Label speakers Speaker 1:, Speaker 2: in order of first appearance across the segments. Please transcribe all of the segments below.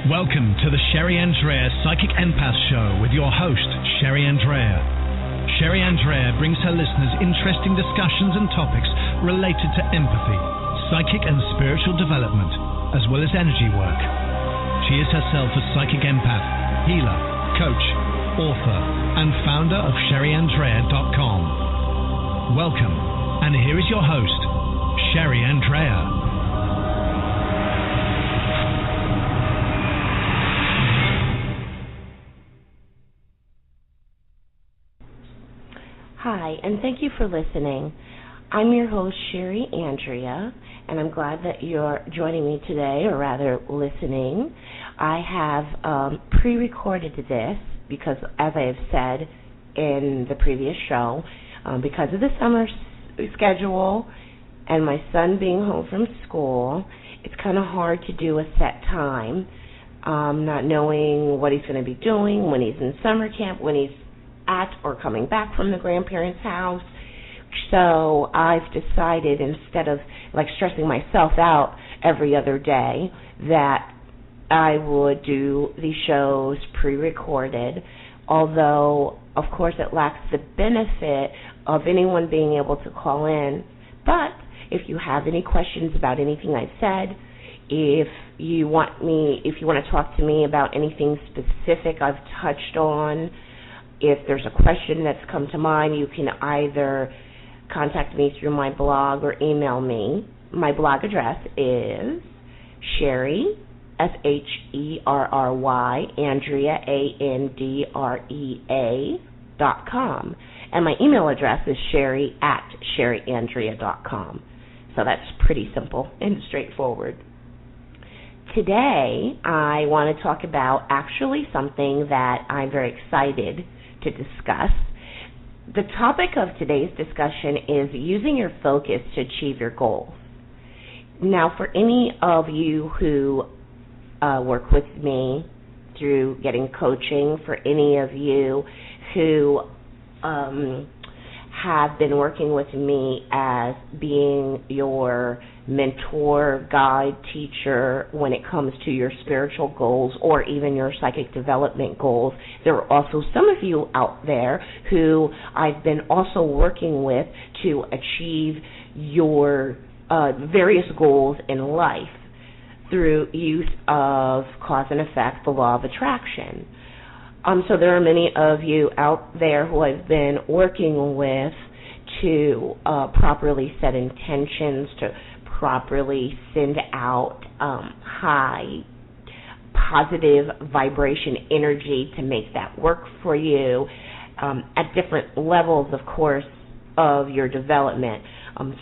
Speaker 1: Welcome to the Sherry Andrea Psychic Empath Show with your host, Sherry Andrea. Sherry Andrea brings her listeners interesting discussions and topics related to empathy, psychic and spiritual development, as well as energy work. She is herself a psychic empath, healer, coach, author, and founder of SherryAndrea.com. Welcome, and here is your host, Sherry Andrea.
Speaker 2: Hi, and thank you for listening. I'm your host, Sherry Andrea, and I'm glad that you're joining me today, or rather listening. I have pre-recorded this because, as I have said in the previous show, because of the summer schedule and my son being home from school, it's kind of hard to do a set time, not knowing what he's going to be doing when he's in summer camp, when he's at or coming back from the grandparents' house. So I've decided, instead of stressing myself out every other day, that I would do these shows pre-recorded, although of course it lacks the benefit of anyone being able to call in. But if you have any questions about anything I've said, if you want to talk to me about anything specific I've touched on, if there's a question that's come to mind, you can either contact me through my blog or email me. My blog address is Sherry, SHERRY, Andrea, ANDREA.com. And my email address is Sherry@SherryAndrea.com. So that's pretty simple and straightforward. Today, I want to talk about actually something that I'm very excited to discuss. The topic of today's discussion is using your focus to achieve your goals. Now, for any of you who work with me through getting coaching, for any of you who have been working with me as being your mentor, guide, teacher when it comes to your spiritual goals or even your psychic development goals. There are also some of you out there who I've been also working with to achieve your various goals in life through use of cause and effect, the law of attraction. So there are many of you out there who I've been working with to properly set intentions, to properly send out high positive vibration energy to make that work for you at different levels, of course, of your development.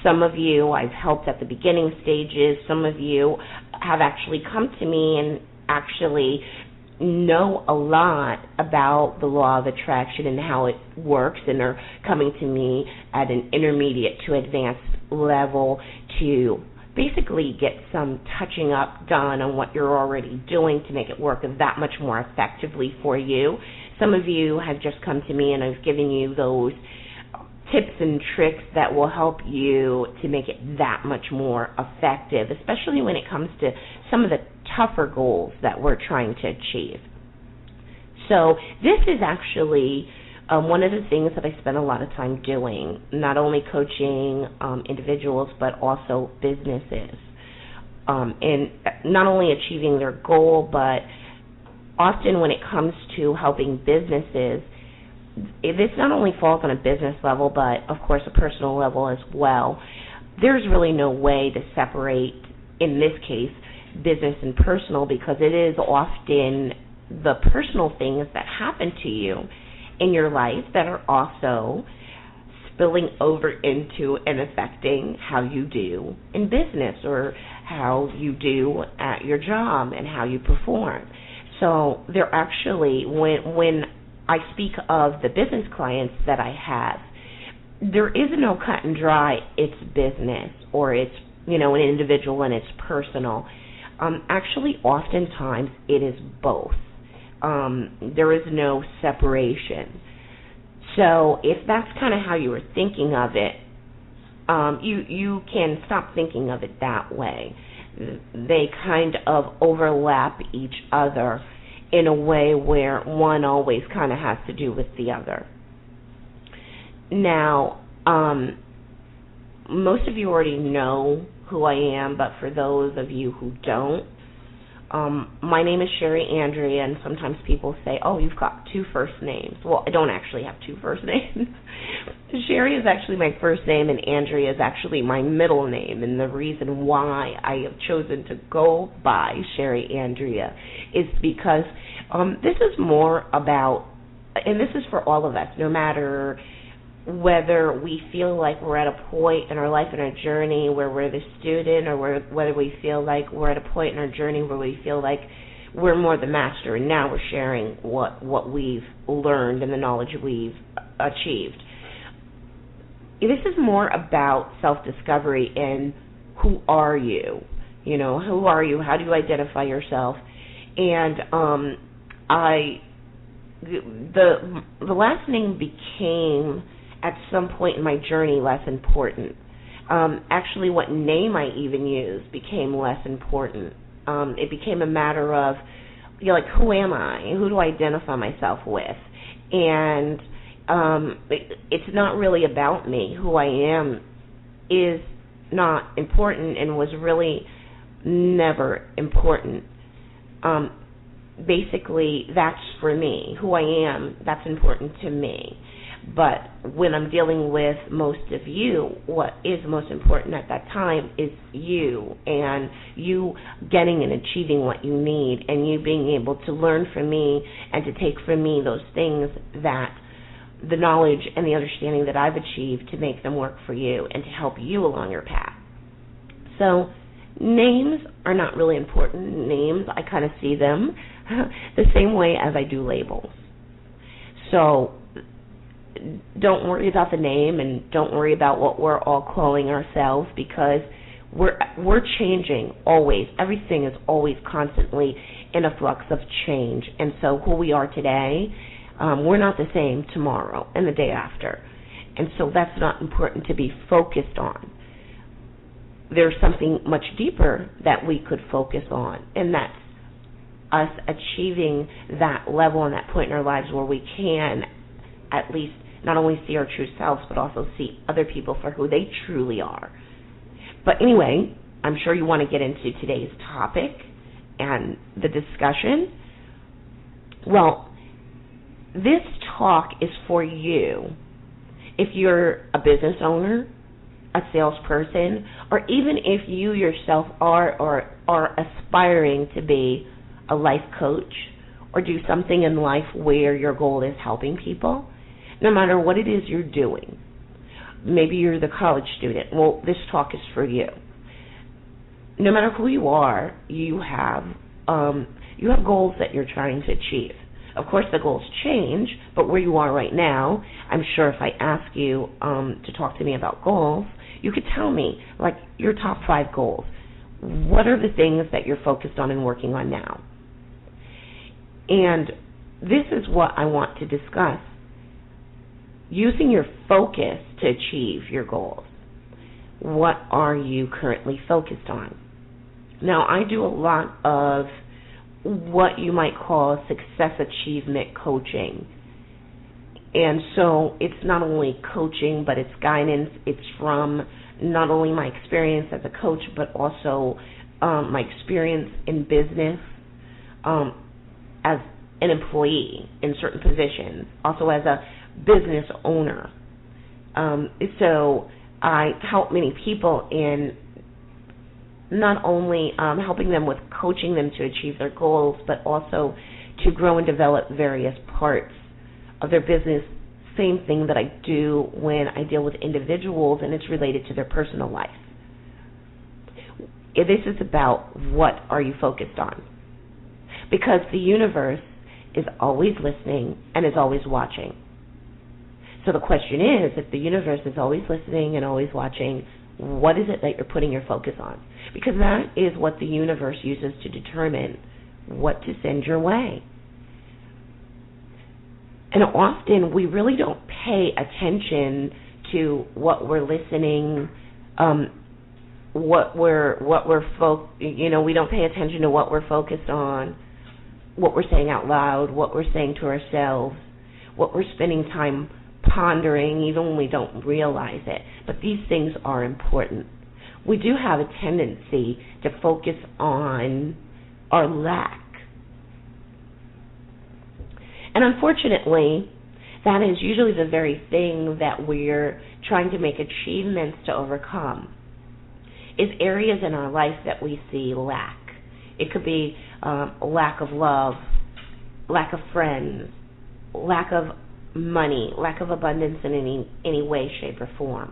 Speaker 2: Some of you I've helped at the beginning stages. Some of you have actually come to me and actually know a lot about the law of attraction and how it works, and are coming to me at an intermediate to advanced level to basically get some touching up done on what you're already doing to make it work that much more effectively for you. Some of you have just come to me and I've given you those tips and tricks that will help you to make it that much more effective, especially when it comes to some of the tougher goals that we're trying to achieve. So this is actually one of the things that I spend a lot of time doing, not only coaching individuals but also businesses, and not only achieving their goal, but often when it comes to helping businesses, this not only falls on a business level, but of course a personal level as well. There's really no way to separate, in this case, business and personal, because it is often the personal things that happen to you in your life that are also spilling over into and affecting how you do in business, or how you do at your job and how you perform. So they're actually, when I speak of the business clients that I have, there is no cut and dry, it's business, or it's, an individual and it's personal. Actually, oftentimes it is both. There is no separation. So if that's kind of how you were thinking of it, you can stop thinking of it that way. they kind of overlap each other in a way where one always kind of has to do with the other. Now, most of you already know who I am, but for those of you who don't, my name is Sherry Andrea, and sometimes people say, oh, you've got two first names. Well, I don't actually have two first names. Sherry is actually my first name, and Andrea is actually my middle name, and the reason why I have chosen to go by Sherry Andrea is because this is more about, and this is for all of us, no matter whether we feel like we're at a point in our life and our journey where we're the student, or whether we feel like we're at a point in our journey where we feel like we're more the master and now we're sharing what we've learned and the knowledge we've achieved. This is more about self-discovery and who are you? You know, who are you? How do you identify yourself? And the last name became, at some point in my journey, less important. Actually, what name I even used became less important. It became a matter of, you know, like, who am I? Who do I identify myself with? And it's not really about me. Who I am is not important and was really never important. Basically, that's for me. Who I am, that's important to me. But when I'm dealing with most of you, what is most important at that time is you, and you getting and achieving what you need, and you being able to learn from me and to take from me those things, that the knowledge and the understanding that I've achieved, to make them work for you and to help you along your path. So names are not really important. Names, I kind of see them the same way as I do labels. So don't worry about the name, and don't worry about what we're all calling ourselves, because we're changing always. Everything is always constantly in a flux of change. And so who we are today, we're not the same tomorrow and the day after. And so that's not important to be focused on. There's something much deeper that we could focus on, and that's us achieving that level and that point in our lives where we can at least not only see our true selves, but also see other people for who they truly are. But anyway, I'm sure you want to get into today's topic and the discussion. Well, this talk is for you. If you're a business owner, a salesperson, or even if you yourself are aspiring to be a life coach or do something in life where your goal is helping people, no matter what it is you're doing. Maybe you're the college student. Well, this talk is for you. No matter who you are, you have goals that you're trying to achieve. Of course, the goals change, but where you are right now, I'm sure if I ask you to talk to me about goals, you could tell me, like, your top 5 goals. What are the things that you're focused on and working on now? And this is what I want to discuss. Using your focus to achieve your goals. What are you currently focused on? Now, I do a lot of what you might call success achievement coaching. And so it's not only coaching, but it's guidance. It's from not only my experience as a coach, but also my experience in business as an employee in certain positions, also as a business owner. So I help many people in not only helping them with coaching them to achieve their goals, but also to grow and develop various parts of their business. Same thing that I do when I deal with individuals, and it's related to their personal life. This is about what are you focused on. Because the universe is always listening and is always watching. So the question is, if the universe is always listening and always watching, what is it that you're putting your focus on? Because that is what the universe uses to determine what to send your way. And often we really don't pay attention to what we're listening we don't pay attention to what we're focused on, what we're saying out loud, what we're saying to ourselves, what we're spending time pondering, even when we don't realize it. But these things are important. We do have a tendency to focus on our lack. And unfortunately, that is usually the very thing that we're trying to make achievements to overcome, is areas in our life that we see lack. It could be lack of love, lack of friends, lack of money, lack of abundance in any way, shape, or form.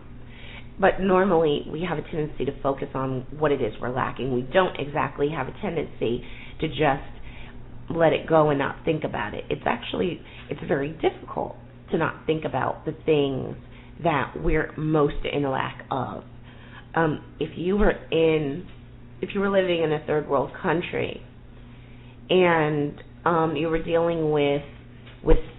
Speaker 2: But normally we have a tendency to focus on what it is we're lacking. We don't exactly have a tendency to just let it go and not think about it. It's very difficult to not think about the things that we're most in lack of. If you were living in a third world country and you were dealing with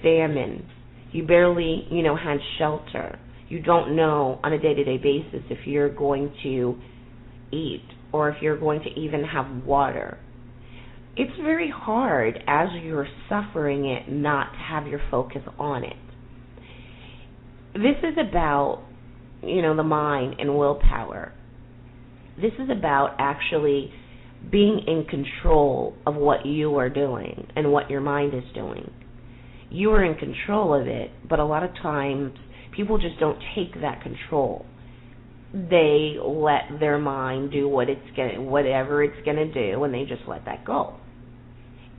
Speaker 2: famine, you barely, had shelter. You don't know on a day-to-day basis if you're going to eat or if you're going to even have water. It's very hard as you're suffering it not to have your focus on it. This is about, the mind and willpower. This is about actually being in control of what you are doing and what your mind is doing. You are in control of it, but a lot of times people just don't take that control. They let their mind do whatever it's going to do, and they just let that go.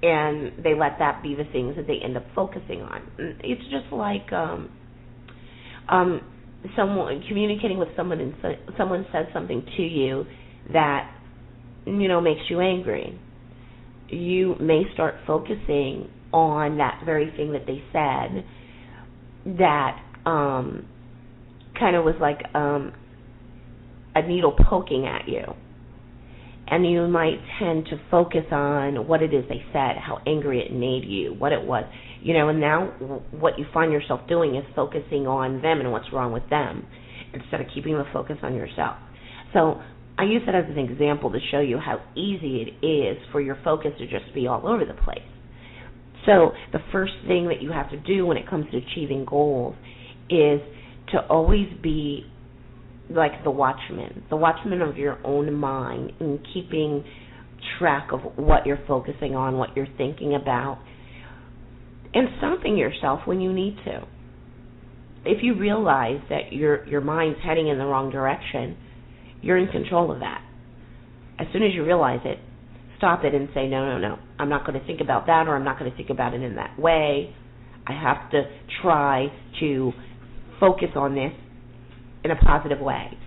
Speaker 2: And they let that be the things that they end up focusing on. It's just like someone communicating with someone, and someone says something to you that makes you angry. You may start focusing on that very thing that they said that kind of was like a needle poking at you. And you might tend to focus on what it is they said, how angry it made you, what it was. And now what you find yourself doing is focusing on them and what's wrong with them instead of keeping the focus on yourself. So I use that as an example to show you how easy it is for your focus to just be all over the place. So the first thing that you have to do when it comes to achieving goals is to always be like the watchman of your own mind, and keeping track of what you're focusing on, what you're thinking about, and stopping yourself when you need to. If you realize that your mind's heading in the wrong direction, you're in control of that. As soon as you realize it, stop it and say, no, I'm not going to think about that, or I'm not going to think about it in that way. I have to try to focus on this in a positive way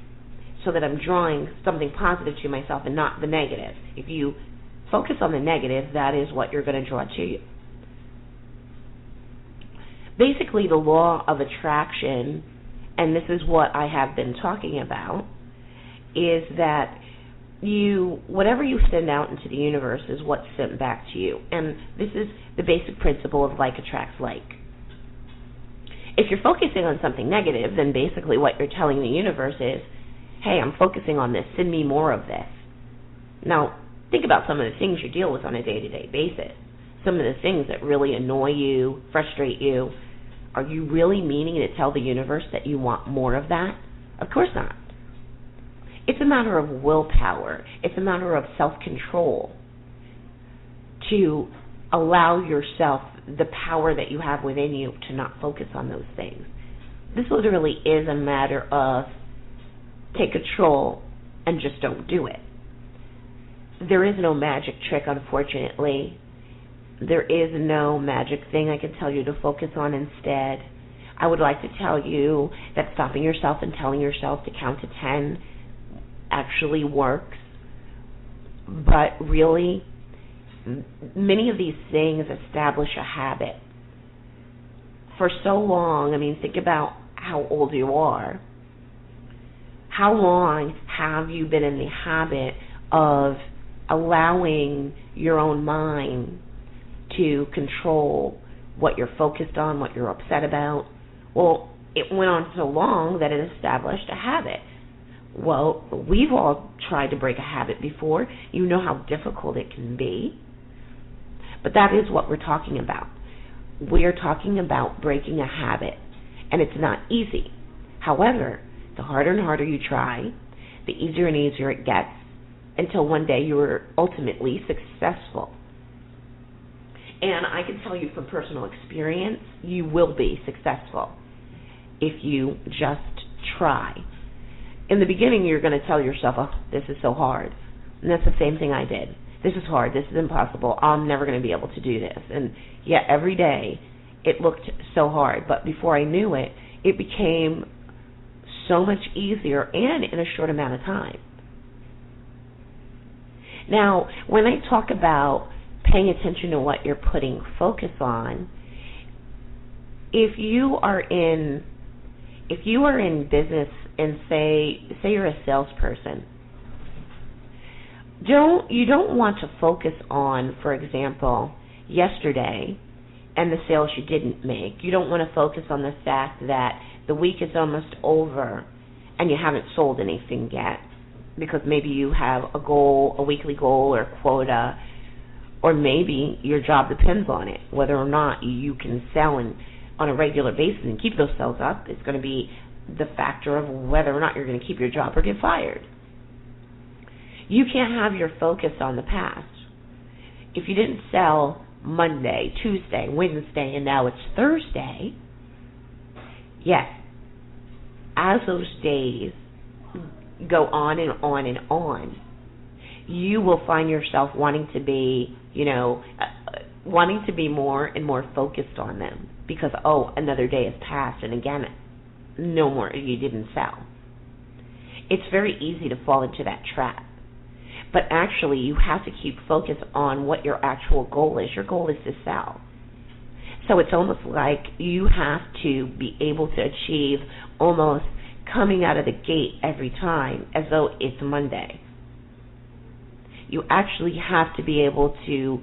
Speaker 2: so that I'm drawing something positive to myself and not the negative. If you focus on the negative, that is what you're going to draw to you. Basically, the law of attraction, and this is what I have been talking about, is that whatever you send out into the universe is what's sent back to you. And this is the basic principle of like attracts like. If you're focusing on something negative, then basically what you're telling the universe is, hey, I'm focusing on this, send me more of this. Now, think about some of the things you deal with on a day-to-day basis. Some of the things that really annoy you, frustrate you. Are you really meaning to tell the universe that you want more of that? Of course not. It's a matter of willpower. It's a matter of self-control to allow yourself the power that you have within you to not focus on those things. This literally is a matter of take control and just don't do it. There is no magic trick, unfortunately. There is no magic thing I can tell you to focus on instead. I would like to tell you that stopping yourself and telling yourself to count to 10 actually works. But really, many of these things establish a habit. For so long, think about how old you are. How long have you been in the habit of allowing your own mind to control what you're focused on, what you're upset about? Well, it went on so long that it established a habit. Well, we've all tried to break a habit before. You know how difficult it can be. But that is what we're talking about. We're talking about breaking a habit, and it's not easy. However, the harder and harder you try, the easier and easier it gets, until one day you are ultimately successful. And I can tell you from personal experience, you will be successful if you just try. In the beginning, you're going to tell yourself, oh, this is so hard. And that's the same thing I did. This is hard. This is impossible. I'm never going to be able to do this. And yet every day it looked so hard. But before I knew it, it became so much easier and in a short amount of time. Now, when I talk about paying attention to what you're putting focus on, if you are in business and say you're a salesperson, you don't want to focus on, for example, yesterday and the sales you didn't make. You don't want to focus on the fact that the week is almost over and you haven't sold anything yet, because maybe you have a goal, a weekly goal or a quota, or maybe your job depends on it, whether or not you can sell on a regular basis and keep those sales up. It's going to be the factor of whether or not you're going to keep your job or get fired. You can't have your focus on the past. If you didn't sell Monday, Tuesday, Wednesday, and now it's Thursday, yes, as those days go on and on and on, you will find yourself wanting to be more and more focused on them, because, oh, another day has passed, and again, no more, you didn't sell. It's very easy to fall into that trap. But actually, you have to keep focus on what your actual goal is. Your goal is to sell. So it's almost like you have to be able to achieve almost coming out of the gate every time as though it's Monday. You actually have to be able to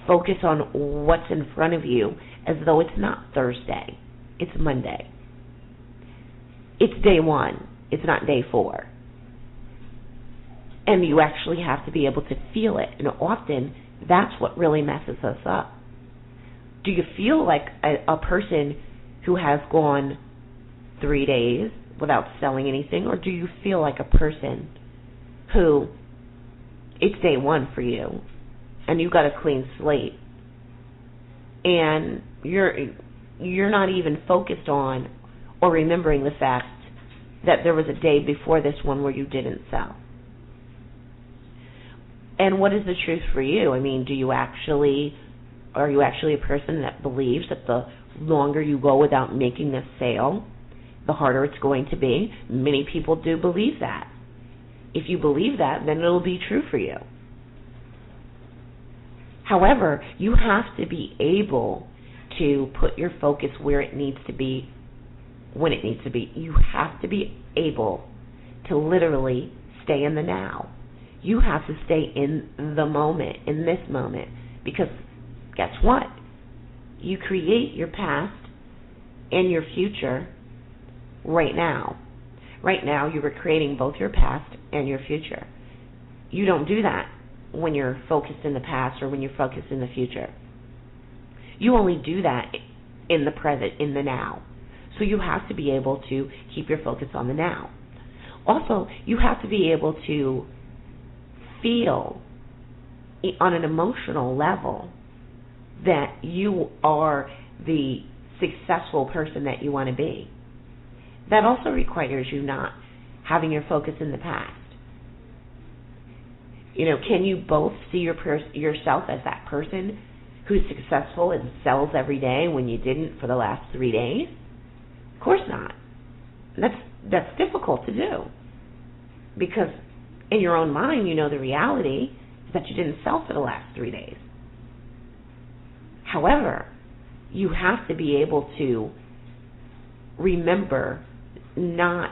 Speaker 2: focus on what's in front of you as though it's not Thursday. It's Monday. It's day 1. It's not day 4. And you actually have to be able to feel it. And often, that's what really messes us up. Do you feel like a person who has gone 3 days without selling anything? Or do you feel like a person who, it's day 1 for you, and you've got a clean slate, and you're not even focused on or remembering the fact that there was a day before this one where you didn't sell? And what is the truth for you? I mean, are you actually a person that believes that the longer you go without making the sale, the harder it's going to be? Many people do believe that. If you believe that, then it'll be true for you. However, you have to be able to put your focus where it needs to be, when it needs to be. You have to be able to literally stay in the now. You have to stay in the moment, in this moment, because guess what? You create your past and your future right now. Right now, you are creating both your past and your future. You don't do that when you're focused in the past or when you're focused in the future. You only do that in the present, in the now. So you have to be able to keep your focus on the now. Also, you have to be able to feel on an emotional level that you are the successful person that you want to be. That also requires you not having your focus in the past. Can you both see yourself as that person who's successful and sells every day when you didn't for the last 3 days? Of course not. That's difficult to do, because in your own mind, you know the reality is that you didn't sell for the last 3 days. However, you have to be able to remember not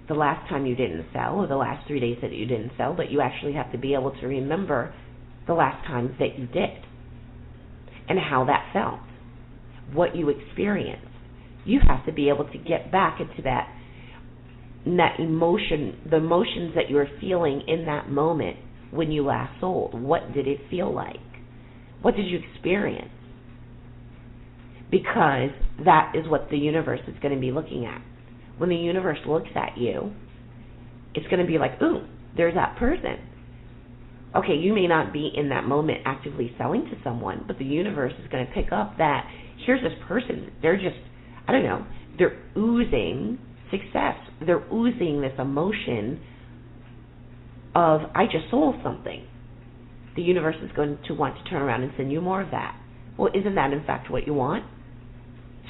Speaker 2: the last time you didn't sell or the last 3 days that you didn't sell, but you actually have to be able to remember the last times that you did and how that felt, what you experienced. You have to be able to get back into that that emotion, the emotions that you're feeling in that moment when you last sold. What did it feel like? What did you experience? Because that is what the universe is going to be looking at. When the universe looks at you, it's going to be like, ooh, there's that person. Okay, you may not be in that moment actively selling to someone, but the universe is going to pick up that here's this person. They're just, I don't know, they're oozing success. They're oozing this emotion of, I just sold something. The universe is going to want to turn around and send you more of that. Well, isn't that in fact what you want?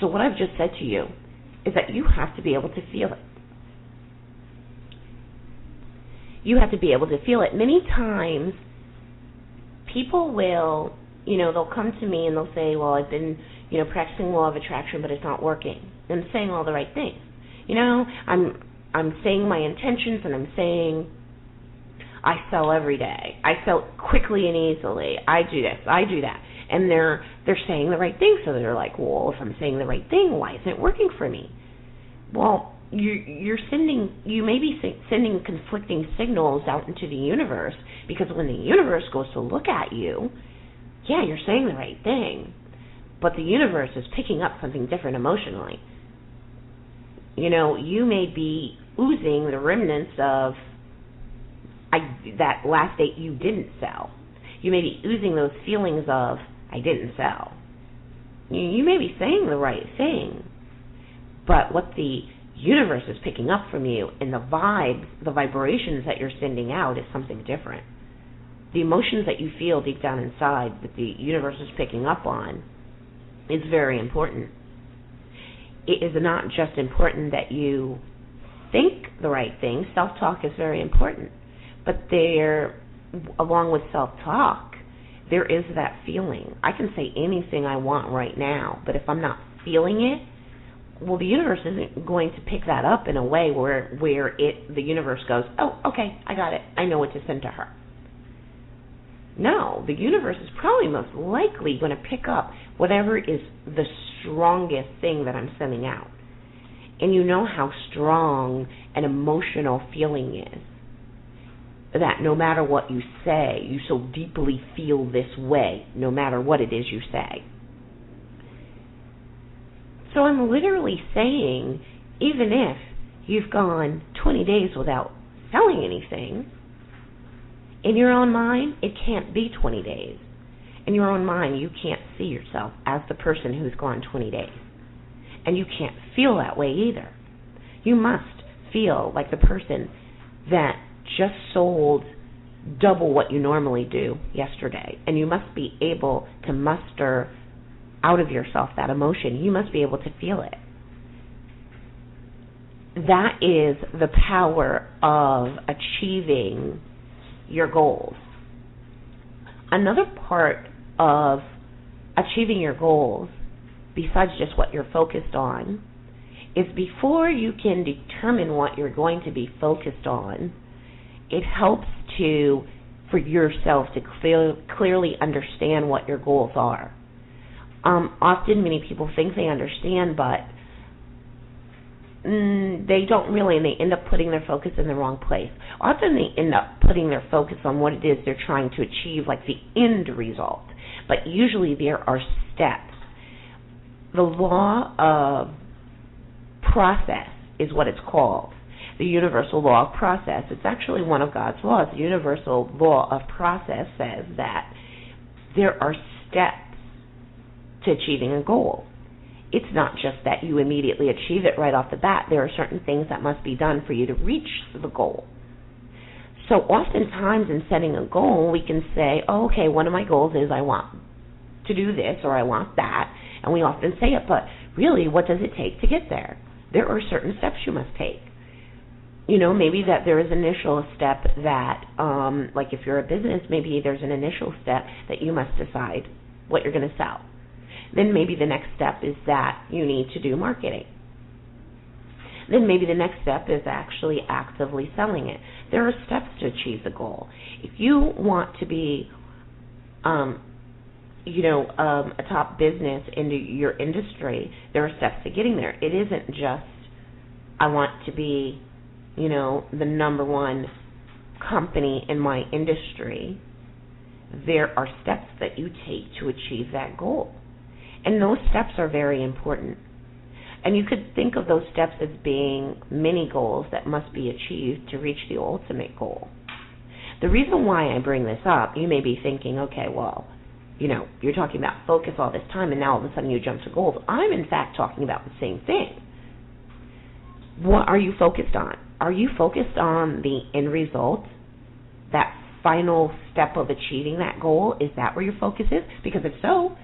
Speaker 2: So what I've just said to you is that you have to be able to feel it. You have to be able to feel it. Many times, people will, they'll come to me and they'll say, well, I've been, practicing law of attraction, but it's not working. And I'm saying all the right things. I'm saying my intentions, and I'm saying I sell every day. I sell quickly and easily. I do this. I do that. And they're saying the right thing. So they're like, well, if I'm saying the right thing, why isn't it working for me? Well, you may be sending conflicting signals out into the universe, because when the universe goes to look at you, yeah, you're saying the right thing, but the universe is picking up something different emotionally. You may be oozing the remnants of that last date you didn't sell. You may be oozing those feelings of, I didn't sell. You may be saying the right thing, but what the universe is picking up from you, and the vibes, the vibrations that you're sending out, is something different. The emotions that you feel deep down inside that the universe is picking up on is very important. It is not just important that you think the right thing. Self-talk is very important. But along with self-talk, there is that feeling. I can say anything I want right now, but if I'm not feeling it, well, the universe isn't going to pick that up in a way where the universe goes, oh, okay, I got it. I know what to send to her. No, the universe is probably most likely going to pick up whatever is the strongest thing that I'm sending out. And you know how strong an emotional feeling is. That no matter what you say, you so deeply feel this way, no matter what it is you say. So I'm literally saying, even if you've gone 20 days without selling anything, in your own mind, it can't be 20 days. In your own mind, you can't see yourself as the person who's gone 20 days. And you can't feel that way either. You must feel like the person that just sold double what you normally do yesterday. And you must be able to muster out of yourself that emotion. You must be able to feel it. That is the power of achieving your goals. Another part of achieving your goals, besides just what you're focused on, is before you can determine what you're going to be focused on, it helps for yourself to clearly understand what your goals are. Often many people think they understand, but they don't really, and they end up putting their focus in the wrong place. Often they end up putting their focus on what it is they're trying to achieve, like the end result. But usually there are steps. The law of process is what it's called. The universal law of process. It's actually one of God's laws. The universal law of process says that there are steps to achieving a goal. It's not just that you immediately achieve it right off the bat. There are certain things that must be done for you to reach the goal. So oftentimes in setting a goal, we can say, oh, okay, one of my goals is I want to do this or I want that. And we often say it, but really, what does it take to get there? There are certain steps you must take. Maybe that there is an initial step that, like if you're a business, maybe there's an initial step that you must decide what you're going to sell. Then maybe the next step is that you need to do marketing. Then maybe the next step is actually actively selling it. There are steps to achieve the goal. If you want to be, a top business in your industry, there are steps to getting there. It isn't just, I want to be, the number one company in my industry, there are steps that you take to achieve that goal. And those steps are very important. And you could think of those steps as being mini goals that must be achieved to reach the ultimate goal. The reason why I bring this up, you may be thinking, okay, well, you're talking about focus all this time and now all of a sudden you jump to goals. I'm in fact talking about the same thing. What are you focused on? Are you focused on the end result, that final step of achieving that goal? Is that where your focus is? Because if so,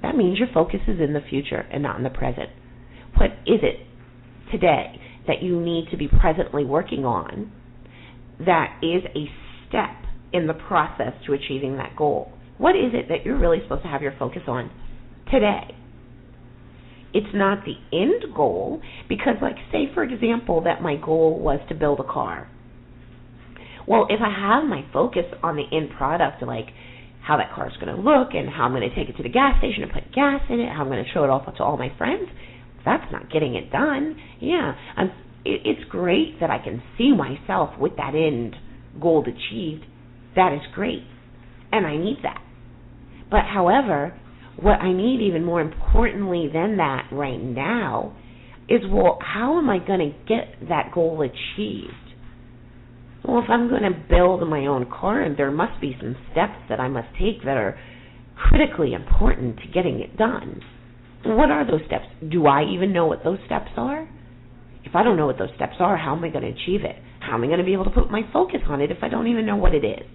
Speaker 2: that means your focus is in the future and not in the present. What is it today that you need to be presently working on that is a step in the process to achieving that goal? What is it that you're really supposed to have your focus on today? It's not the end goal, because say for example that my goal was to build a car. Well, if I have my focus on the end product, like how that car is going to look and how I'm going to take it to the gas station and put gas in it, how I'm going to show it off to all my friends, that's not getting it done. Yeah, it's great that I can see myself with that end goal achieved. That is great, and I need that. But however, what I need even more importantly than that right now is, well, how am I going to get that goal achieved? Well, if I'm going to build my own car, there must be some steps that I must take that are critically important to getting it done. What are those steps? Do I even know what those steps are? If I don't know what those steps are, how am I going to achieve it? How am I going to be able to put my focus on it if I don't even know what it is?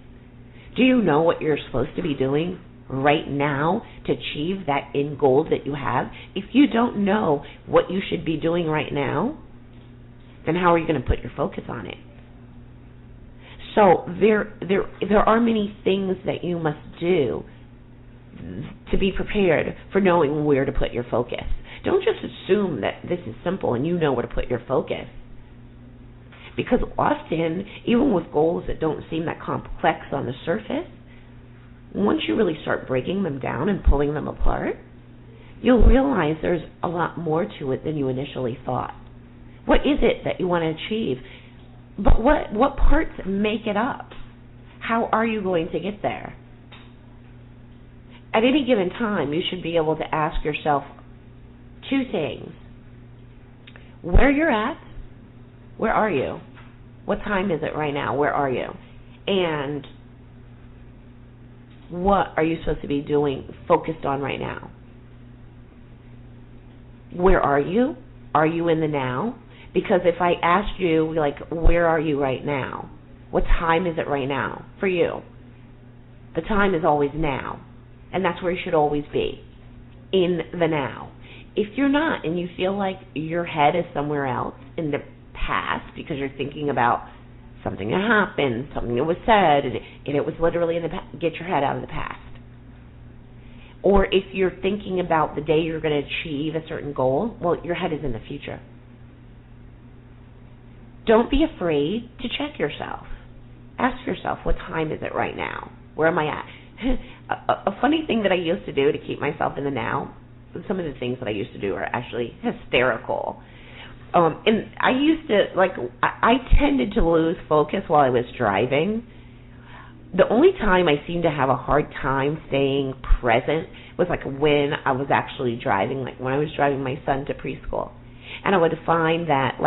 Speaker 2: Do you know what you're supposed to be doing right now to achieve that end goal that you have? If you don't know what you should be doing right now, then how are you going to put your focus on it? So there are many things that you must do to be prepared for knowing where to put your focus. Don't just assume that this is simple and you know where to put your focus. Because often, even with goals that don't seem that complex on the surface, once you really start breaking them down and pulling them apart, you'll realize there's a lot more to it than you initially thought. What is it that you want to achieve? But what parts make it up? How are you going to get there? At any given time, you should be able to ask yourself two things. Where you're at, where are you? What time is it right now? Where are you? And what are you supposed to be doing, focused on right now? Where are you? Are you in the now? Because if I asked you, where are you right now? What time is it right now for you? The time is always now. And that's where you should always be, in the now. If you're not and you feel like your head is somewhere else in the past because you're thinking about something that happened, something that was said, and it was literally in the past, get your head out of the past. Or if you're thinking about the day you're going to achieve a certain goal, well, your head is in the future. Don't be afraid to check yourself. Ask yourself, what time is it right now? Where am I at? A funny thing that I used to do to keep myself in the now, some of the things that I used to do are actually hysterical. And I used to, I tended to lose focus while I was driving. The only time I seemed to have a hard time staying present was when I was actually driving, when I was driving my son to preschool. And I would find that,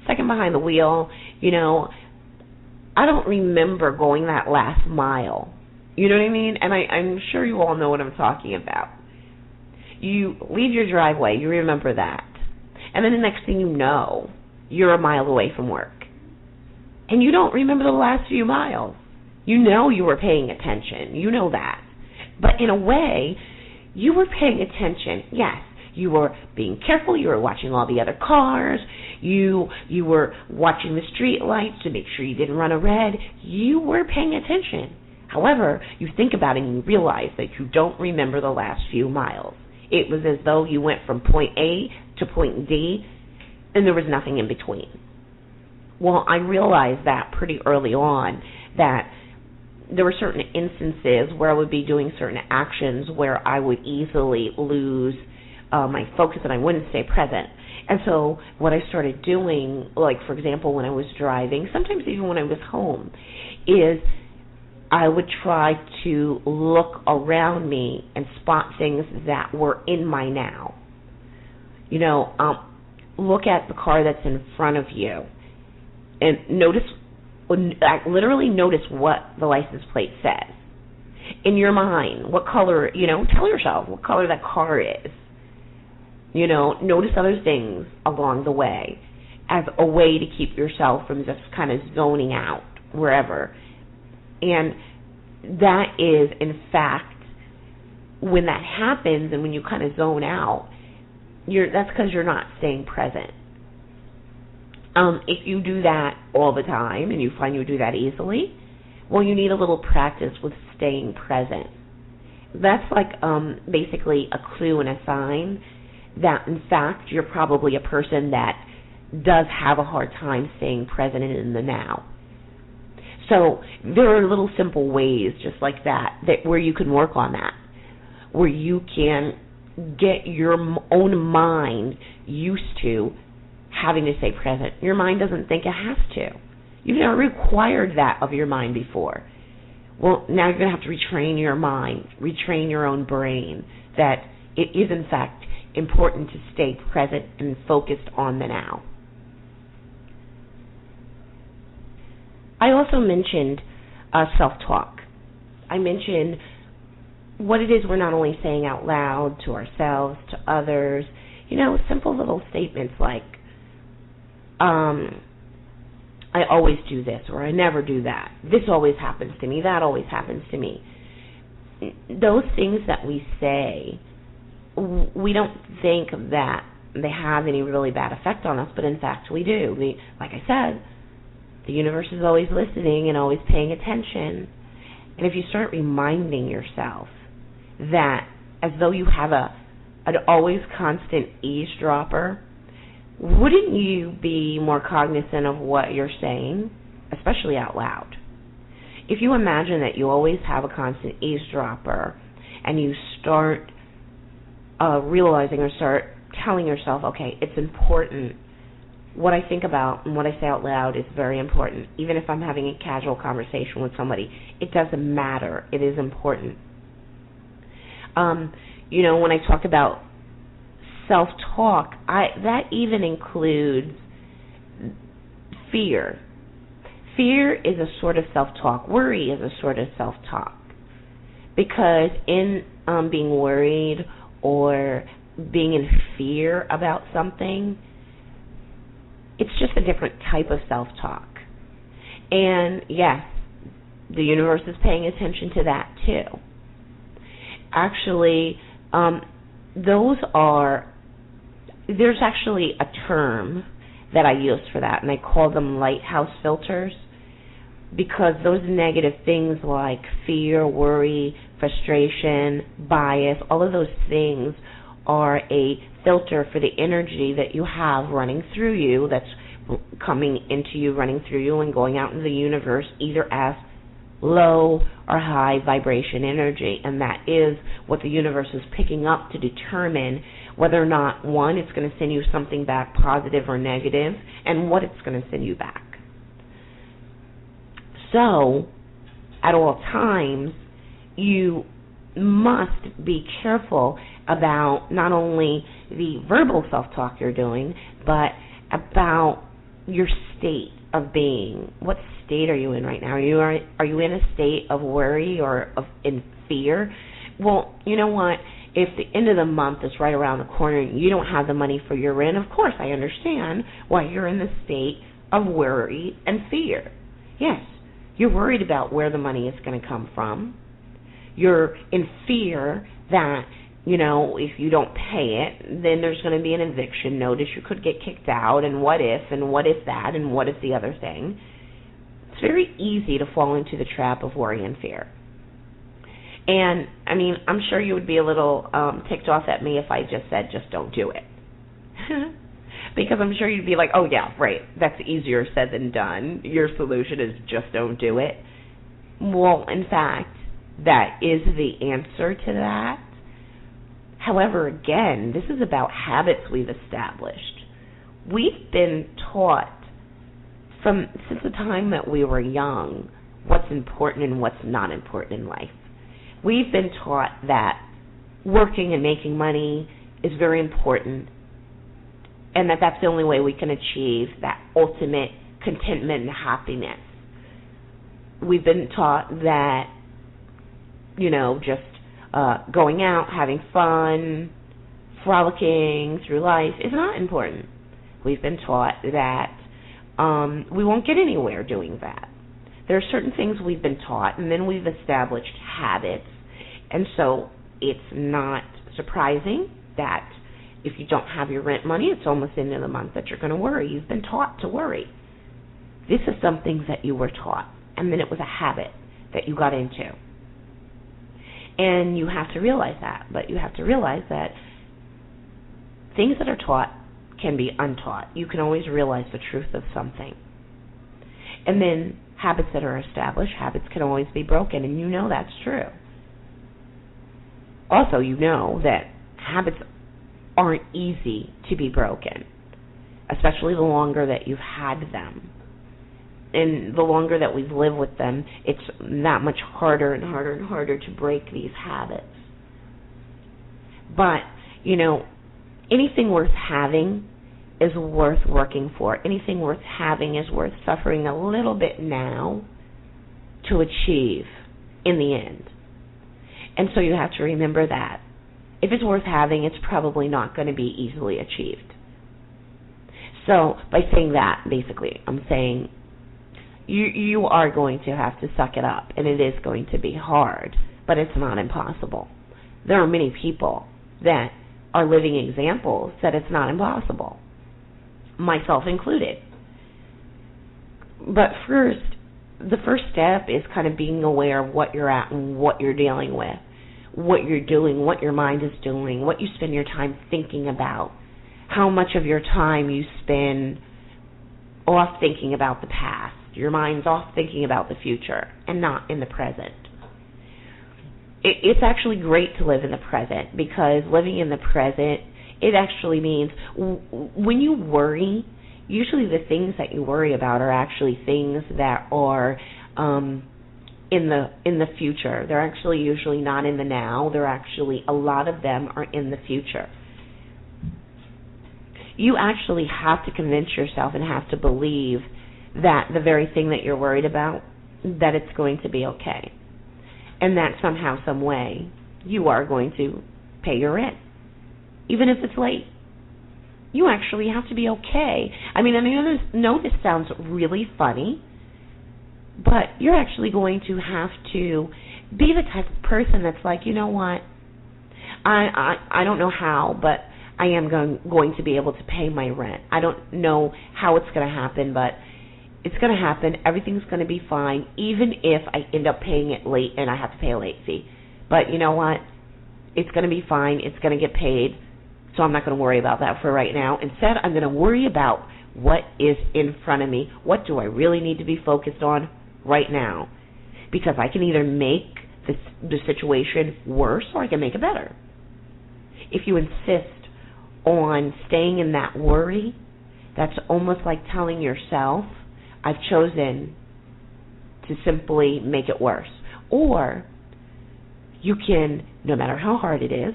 Speaker 2: second behind the wheel, I don't remember going that last mile. You know what I mean? And I'm sure you all know what I'm talking about. You leave your driveway, you remember that. And then the next thing you know, you're a mile away from work. And you don't remember the last few miles. You know you were paying attention. You know that. But in a way, you were paying attention. Yes, you were being careful. You were watching all the other cars. You were watching the street lights to make sure you didn't run a red. You were paying attention. However, you think about it and you realize that you don't remember the last few miles. It was as though you went from point A to point D and there was nothing in between. Well, I realized that pretty early on, that there were certain instances where I would be doing certain actions where I would easily lose my focus and I wouldn't stay present. And so what I started doing, like, for example, when I was driving, sometimes even when I was home, is I would try to look around me and spot things that were in my now. Look at the car that's in front of you and literally notice what the license plate says. In your mind, what color, tell yourself what color that car is. Notice other things along the way as a way to keep yourself from just kind of zoning out wherever. And that is, in fact, when that happens and when you kind of zone out, that's because you're not staying present. If you do that all the time and you find you do that easily, well, you need a little practice with staying present. That's like basically a clue and a sign that, in fact, you're probably a person that does have a hard time staying present in the now. So there are little simple ways just like that where you can work on that, where you can get your own mind used to having to stay present. Your mind doesn't think it has to. You've never required that of your mind before. Well, now you're going to have to retrain your mind, retrain your own brain, that it is, in fact, important to stay present and focused on the now. I also mentioned self-talk. I mentioned what it is we're not only saying out loud to ourselves, to others, simple little statements like, I always do this, or I never do that. This always happens to me. That always happens to me. Those things that we say, we don't think that they have any really bad effect on us, but in fact we do. Like I said, the universe is always listening and always paying attention. And if you start reminding yourself that as though you have an always constant eavesdropper, wouldn't you be more cognizant of what you're saying, especially out loud? If you imagine that you always have a constant eavesdropper and you start realizing or start telling yourself, okay, it's important. What I think about and what I say out loud is very important. Even if I'm having a casual conversation with somebody, it doesn't matter. It is important. When I talk about self-talk, that even includes fear. Fear is a sort of self-talk. Worry is a sort of self-talk. Because in being worried or being in fear about something, it's just a different type of self-talk. And yes, the universe is paying attention to that too. Actually, there's actually a term that I use for that, and I call them lighthouse filters, because those negative things like fear, worry, frustration, bias, all of those things are a filter for the energy that you have running through you, that's coming into you, running through you, and going out into the universe either as low or high vibration energy. And that is what the universe is picking up to determine whether or not, one, it's going to send you something back positive or negative, and what it's going to send you back. So, at all times, you must be careful about not only the verbal self-talk you're doing, but about your state of being. What state are you in right now? Are you in a state of worry or in fear? Well, you know what? If the end of the month is right around the corner and you don't have the money for your rent, of course I understand why you're in the state of worry and fear. Yes, you're worried about where the money is going to come from. You're in fear that, if you don't pay it, then there's going to be an eviction notice. You could get kicked out, and what if that, and what if the other thing. It's very easy to fall into the trap of worry and fear. And, I'm sure you would be a little ticked off at me if I just said, just don't do it. Because I'm sure you'd be like, oh, yeah, right, that's easier said than done. Your solution is just don't do it. Well, in fact, that is the answer to that. However, again, this is about habits we've established. We've been taught since the time that we were young what's important and what's not important in life. We've been taught that working and making money is very important, and that's the only way we can achieve that ultimate contentment and happiness. We've been taught that, just going out, having fun, frolicking through life is not important. We've been taught that we won't get anywhere doing that. There are certain things we've been taught, and then we've established habits, and so it's not surprising that if you don't have your rent money, it's almost the end of the month that you're going to worry. You've been taught to worry. This is some things that you were taught, and then it was a habit that you got into. And you have to realize that, but you have to realize that things that are taught can be untaught. You can always realize the truth of something. And then habits that are established, habits can always be broken, and you know that's true. Also, you know that habits aren't easy to be broken, especially the longer that you've had them. And the longer that we've lived with them, it's that much harder and harder and harder to break these habits. But, anything worth having is worth working for. Anything worth having is worth suffering a little bit now to achieve in the end. And so you have to remember that. If it's worth having, it's probably not going to be easily achieved. So by saying that, basically, I'm saying you are going to have to suck it up, and it is going to be hard, but it's not impossible. There are many people that are living examples that it's not impossible, myself included. But the first step is kind of being aware of what you're at and what you're dealing with, what you're doing, what your mind is doing, what you spend your time thinking about, how much of your time you spend off thinking about the past. Your mind's off thinking about the future and not in the present. It's actually great to live in the present, because living in the present, it actually means when you worry, usually the things that you worry about are actually things that are in the future. They're actually usually not in the now. They're actually, a lot of them are in the future. You actually have to convince yourself and have to believe that the very thing that you're worried about, that it's going to be okay. And that somehow, some way, you are going to pay your rent, even if it's late. You actually have to be okay. I mean, I know this sounds really funny, but you're actually going to have to be the type of person that's like, you know what, I don't know how, but I am going to be able to pay my rent. I don't know how it's going to happen, but it's going to happen. Everything's going to be fine, even if I end up paying it late and I have to pay a late fee. But you know what? It's going to be fine. It's going to get paid, so I'm not going to worry about that for right now. Instead, I'm going to worry about what is in front of me. What do I really need to be focused on right now? Because I can either make the situation worse or I can make it better. If you insist on staying in that worry, that's almost like telling yourself, I've chosen to simply make it worse. Or you can, no matter how hard it is,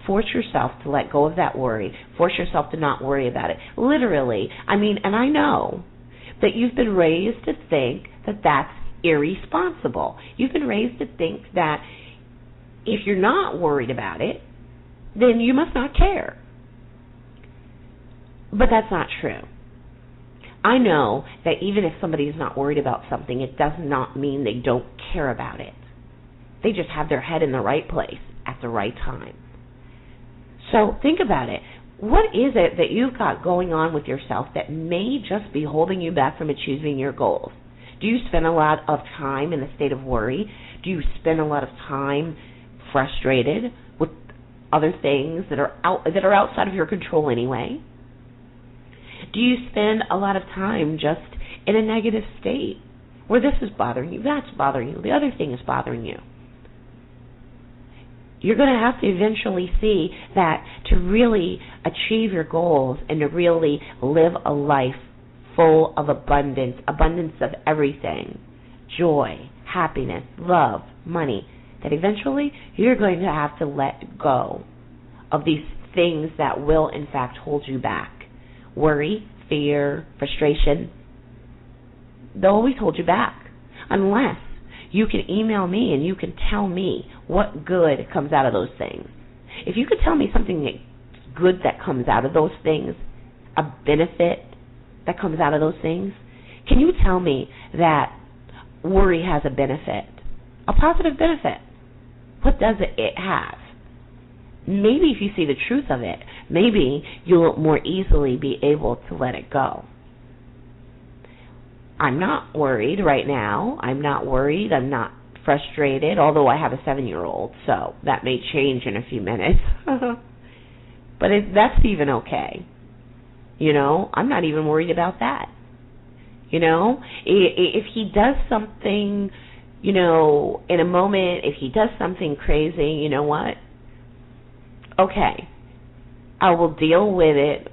Speaker 2: force yourself to let go of that worry. Force yourself to not worry about it. Literally. And I know that you've been raised to think that that's irresponsible. You've been raised to think that if you're not worried about it, then you must not care. But that's not true. I know that even if somebody is not worried about something, it does not mean they don't care about it. They just have their head in the right place at the right time. So think about it. What is it that you've got going on with yourself that may just be holding you back from achieving your goals? Do you spend a lot of time in a state of worry? Do you spend a lot of time frustrated with other things that are outside of your control anyway? Do you spend a lot of time just in a negative state where this is bothering you, that's bothering you, the other thing is bothering you? you're going to have to eventually see that to really achieve your goals and to really live a life full of abundance of everything, joy, happiness, love, money, that eventually you're going to have to let go of these things that will in fact hold you back. Worry, fear, frustration, they'll always hold you back unless you can email me and you can tell me what good comes out of those things. If you could tell me something good that comes out of those things, a benefit that comes out of those things, can you tell me that worry has a benefit, a positive benefit? What does it have? Maybe if you see the truth of it, maybe you'll more easily be able to let it go. I'm not worried right now. I'm not worried. I'm not frustrated, although I have a 7-year-old, so that may change in a few minutes. But that's even okay. I'm not even worried about that. If he does something, in a moment, if he does something crazy, you know what? Okay, I will deal with it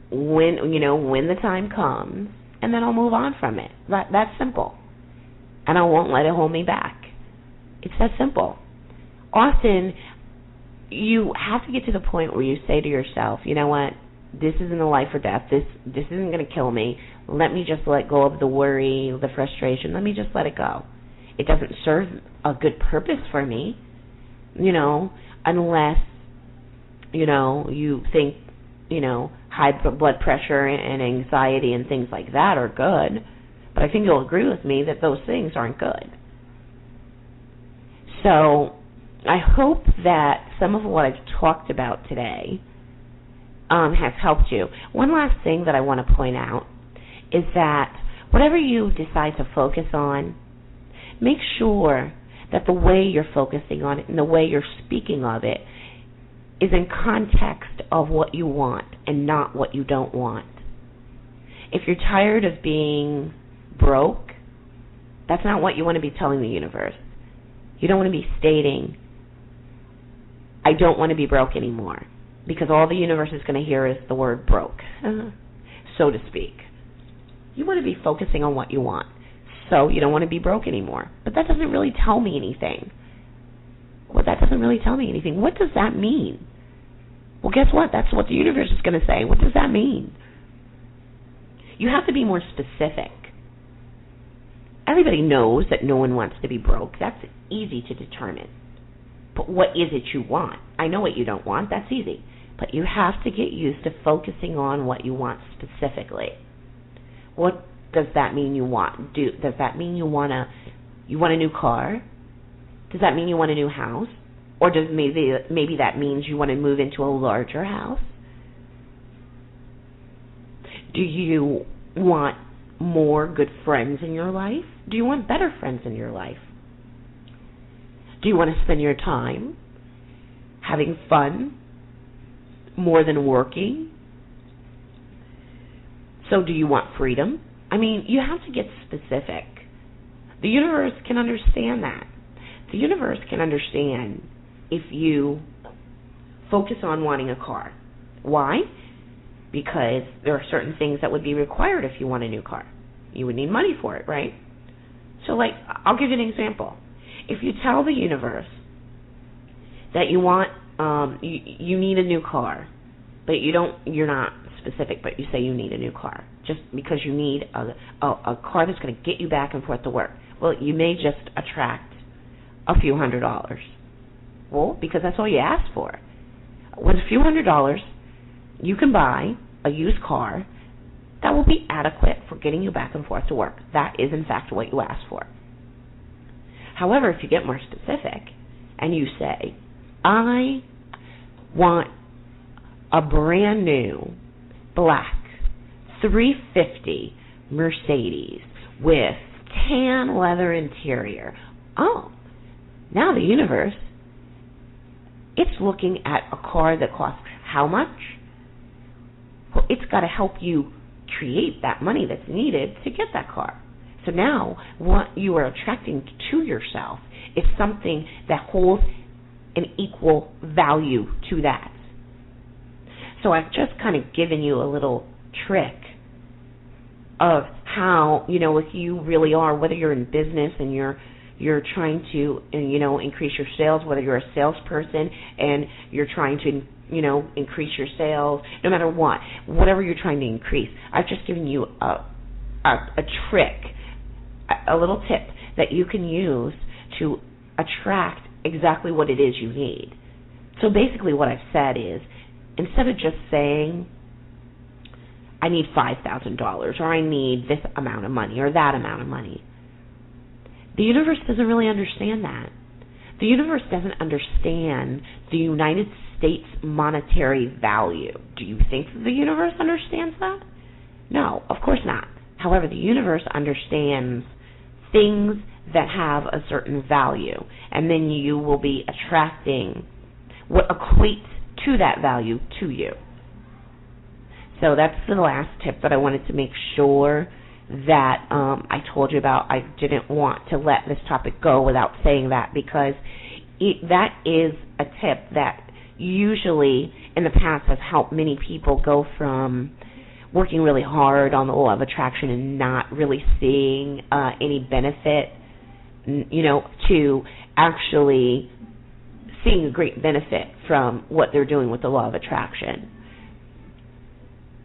Speaker 2: when the time comes, and then I'll move on from it. That's simple. And I won't let it hold me back. It's that simple. Often, you have to get to the point where you say to yourself, you know what, this isn't a life or death. This isn't going to kill me. Let me just let go of the worry, the frustration. Let me just let it go. It doesn't serve a good purpose for me, unless, you think, high blood pressure and anxiety and things like that are good. But I think you'll agree with me that those things aren't good. So I hope that some of what I've talked about today has helped you. One last thing that I want to point out is that whatever you decide to focus on, make sure that the way you're focusing on it and the way you're speaking of it is in context of what you want and not what you don't want. If you're tired of being broke, that's not what you want to be telling the universe. You don't want to be stating, I don't want to be broke anymore, because all the universe is going to hear is the word broke, so to speak. You want to be focusing on what you want, so you don't want to be broke anymore. But that doesn't really tell me anything. Well, that doesn't really tell me anything. What does that mean? Well, guess what? That's what the universe is going to say. What does that mean? You have to be more specific. Everybody knows that no one wants to be broke. That's easy to determine. But what is it you want? I know what you don't want. That's easy. But you have to get used to focusing on what you want specifically. What does that mean you want? Does that mean you want a new car? Does that mean you want a new house? Or does maybe that means you want to move into a larger house? Do you want more good friends in your life? Do you want better friends in your life? Do you want to spend your time having fun more than working? So do you want freedom? I mean, you have to get specific. The universe can understand that. The universe can understand if you focus on wanting a car. Why? Because there are certain things that would be required if you want a new car. You would need money for it, right? So, I'll give you an example. If you tell the universe that you want, you need a new car, but you're not specific, but you say you need a new car, just because you need a car that's going to get you back and forth to work. Well, you may just attract a few $100s. Well, because that's all you asked for. With a few $100s, you can buy a used car that will be adequate for getting you back and forth to work. That is, in fact, what you asked for. However, if you get more specific and you say, I want a brand new black 350 Mercedes with tan leather interior. Oh, now the universe, it's looking at a car that costs how much? Well, it's got to help you create that money that's needed to get that car. So now what you are attracting to yourself is something that holds an equal value to that. So I've just kind of given you a little trick of how, if you really are, whether you're in business and you're trying to, increase your sales, whether you're a salesperson and you're trying to, increase your sales, no matter what, whatever you're trying to increase. I've just given you a trick, a little tip that you can use to attract exactly what it is you need. So basically what I've said is, instead of just saying, I need $5,000 or I need this amount of money or that amount of money, the universe doesn't really understand that. The universe doesn't understand the United States monetary value. Do you think the universe understands that? No, of course not. However, the universe understands things that have a certain value, and then you will be attracting what equates to that value to you. So that's the last tip that I wanted to make sure that I told you about. I didn't want to let this topic go without saying that, because that is a tip that usually in the past has helped many people go from working really hard on the law of attraction and not really seeing any benefit, to actually seeing a great benefit from what they're doing with the law of attraction.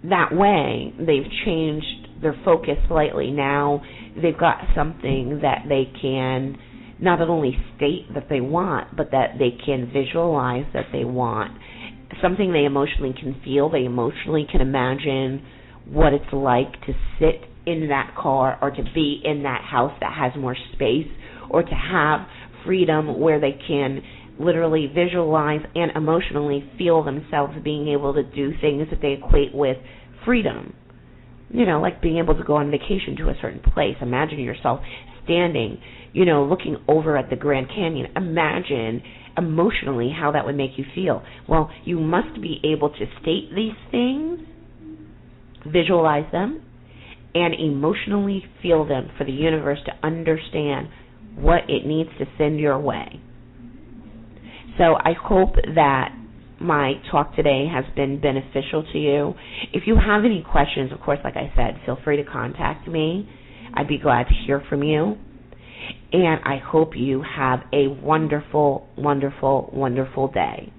Speaker 2: That way, they've changed their focus slightly. Now they've got something that they can not only state that they want, but that they can visualize that they want. Something they emotionally can feel. They emotionally can imagine what it's like to sit in that car or to be in that house that has more space, or to have freedom where they can literally visualize and emotionally feel themselves being able to do things that they equate with freedom. Like being able to go on vacation to a certain place. Imagine yourself standing, looking over at the Grand Canyon. Imagine emotionally how that would make you feel. Well, you must be able to state these things, visualize them, and emotionally feel them for the universe to understand what it needs to send your way. So I hope that my talk today has been beneficial to you. If you have any questions, of course, like I said, feel free to contact me. I'd be glad to hear from you. And I hope you have a wonderful, wonderful, wonderful day.